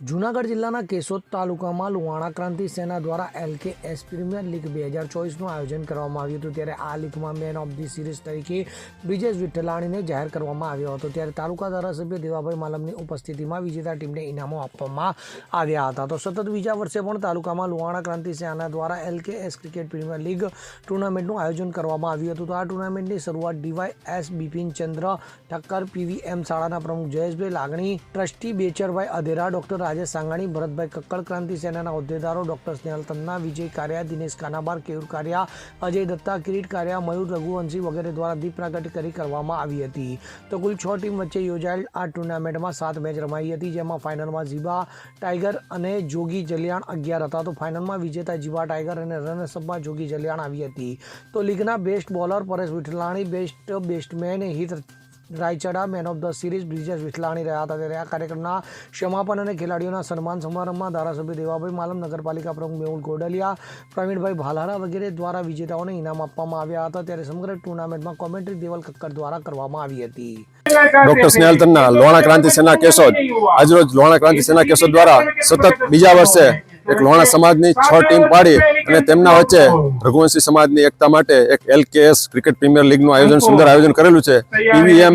જૂનાગઢ જિલ્લાના કેશોદ તાલુકામાં લુહાણા ક્રાંતિ સેના દ્વારા LKS પ્રીમિયર લીગ 2024નું આયોજન કરવામાં આવ્યું હતું। ત્યારે આ લીગમાં મેન ઓફ ધી સિરીઝ તરીકે બ્રિજેશ વિઠ્ઠલાણીને જાહેર કરવામાં આવ્યો હતો। ત્યારે તાલુકા ધારાસભ્ય દેવાભાઈ માલમની ઉપસ્થિતિમાં વિજેતા ટીમને ઇનામો આપવામાં આવ્યા હતા। તો સતત બીજા વર્ષે પણ તાલુકામાં લુહાણા ક્રાંતિ સેના દ્વારા LKS ક્રિકેટ પ્રીમિયર લીગ ટુર્નામેન્ટનું આયોજન કરવામાં આવ્યું હતું। તો આ ટુર્નામેન્ટની શરૂઆત DYS બિપિનચંદ્ર ઠક્કર PVM શાળાના પ્રમુખ જયેશભાઈ લાગણી, ટ્રસ્ટી બેચરભાઈ અધેરા, ડોક્ટર રાજેશ સાંગાણી, ભરતભાઈ કક્કડ, ક્રાંતિ સેનાના હોદ્દેદારો ડોક્ટર સ્નેહલ તન્ના, વિજય કારિયા, દિનેશ કાનાબાર, કેયુર કારિયા, અજય દત્તા, કિરીટ કારિયા, મયુર રઘુવંશી વગેરે દ્વારા દીપ પ્રાગટ્ય કરી કરવામાં આવી હતી। તો કુલ 6 ટીમ વચ્ચે યોજાયેલ આ ટુર્નામેન્ટમાં 7 મેચ રમાઈ હતી, જેમાં ફાઇનલમાં જીબા ટાઈગર અને જોગી જલિયાણ 11 હતા। તો ફાઇનલમાં વિજેતા જીબા ટાઈગર અને રનર્સઅપમાં જોગી જલિયાણ આવી હતી। તો લીગના best bowler Paresh Vitthalani, batsman Hit Raychada, man of the series Brijesh Vitthalani રહ્યા હતા। ત્યારે આ કાર્યક્રમના સમાપન અને ખેલાડીઓના સન્માન સમારંભમાં ધારાસભ્ય દેવાભાઈ માલમ, નગરપાલિકા પ્રમુખ મેહુલ ગોડલિયા, પ્રવીણભાઈ ભાલારા વગેરે દ્વારા વિજેતાઓને ઇનામ આપવામાં આવ્યા હતા। ત્યારે સમગ્ર ટુર્નામેન્ટમાં કોમેન્ટ્રી દેવલ કક્કડ દ્વારા કરવામાં આવી હતી। ડોક્ટર સ્નેહલ તન્ના, લોહાણા ક્રાંતિ સેના કેશોદ। આજરોજ લોહાણા ક્રાંતિ સેના કેશોદ દ્વારા સતત બીજા વર્ષે એક લોહાણા સમાજની 6 ટીમ પાડી અને તેમના વચ્ચે રઘુવંશી સમાજની એકતા માટે એક LKS ક્રિકેટ પ્રીમિયર લીગનું આયોજન, સુંદર આયોજન કરેલું છે। PVM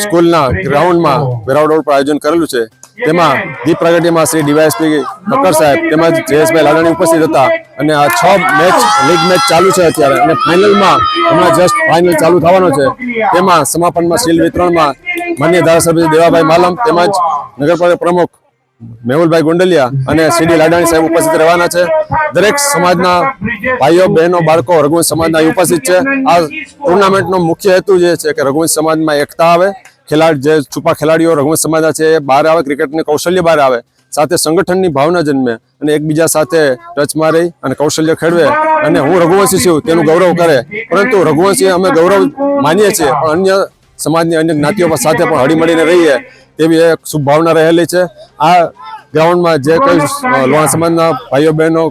સ્કૂલના ગ્રાઉન્ડમાં વેરાવળ રોડ પર આયોજન કરેલું છે। તેમાં દીપ પ્રાગટ્યમાં શ્રી DYSP કક્કર સાહેબ તેમજ જયેશભાઈ લાલણી ઉપસ્થિત હતા અને આ 6 મેચ લીગ મેચ ચાલુ છે અત્યારે અને ફાઇનલમાં હમણાં જસ્ટ ફાઇનલ ચાલુ થવાનો છે। તેમાં સમાપનમાં શીલ વિતરણમાં માન્ય ધારાસભ્ય દેવાભાઈ માલમ તેમજ નગરપાલિકા પ્રમુખ મેહુલભાઈ ગોંડલિયા અને CD લાડાણી સાહેબ ઉપસ્થિત રહેવાના છે। દરેક સમાજના ભાઈઓ બહેનો બાળકો રઘુવંશ સમાજના ઉપસ્થિત છે। આ ટુર્નામેન્ટનો મુખ્ય હેતુ જે છે કે રઘુવંશ સમાજમાં એકતા આવે, જે છુપા ખેલાડીઓ રઘુવંશ સમાજના છે એ બહાર આવે, ક્રિકેટની કૌશલ્ય બહાર આવે, સાથે સંગઠનની ભાવના જન્મે અને એકબીજા સાથે ટચમાં રહી અને કૌશલ્ય ખેડવે અને હું રઘુવંશી છું તેનું ગૌરવ કરે। પરંતુ રઘુવંશી અમે ગૌરવ માનીએ છીએ પણ અન્ય સમાજની અન્ય જ્ઞાતિઓ સાથે પણ હળીમળીને રહીએ તેવી એક શુભ ભાવના રહેલી છે। આ ગ્રાઉન્ડમાં જે કોઈ લોહાણા સમાજના ભાઈઓ બહેનો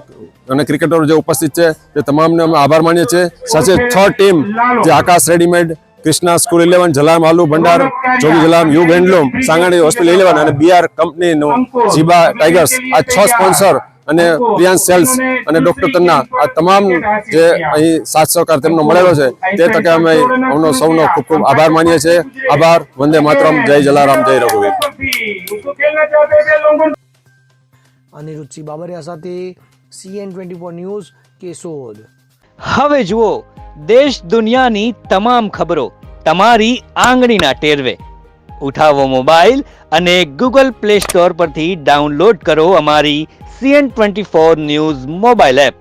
અને ક્રિકેટરો જે ઉપસ્થિત છે તે તમામને અમે આભાર માનીએ છીએ। સાથે 6 ટીમ જે આકાશ રેડીમેડ, કૃષ્ણા સ્કૂલ 11, જલારામ આલુ ભંડાર, જોગી જલારામ યુગ હેન્ડલૂમ, સાંગાણી હોસ્પિટલ 11 અને BR કંપનીનું જીબા ટાઈગર્સ, આ 6 સ્પોન્સર અને પ્રિયાંશ સેલ્સ અને ડોક્ટર તન્ના, આ તમામ જે અહીં સાથ સહકાર તેમનો મળેલો છે તે તકે અમે અમનો સૌનો ખૂબ ખૂબ આભાર માનીએ છીએ। આભાર। વંદે માતરમ। જય જલારામ, જય રઘુવીર। અનિરુદ્ધસિંહ બાબરિયા સાથે CN24 ન્યૂઝ, કેશોદ। હવે જુઓ દેશ દુનિયાની તમામ ખબરો તમારી આંગળીના ટેરવે। ઉઠાવો મોબાઈલ અને Google Play Store પરથી ડાઉનલોડ કરો અમારી CN24 ન્યૂઝ મોબાઈલ એપ।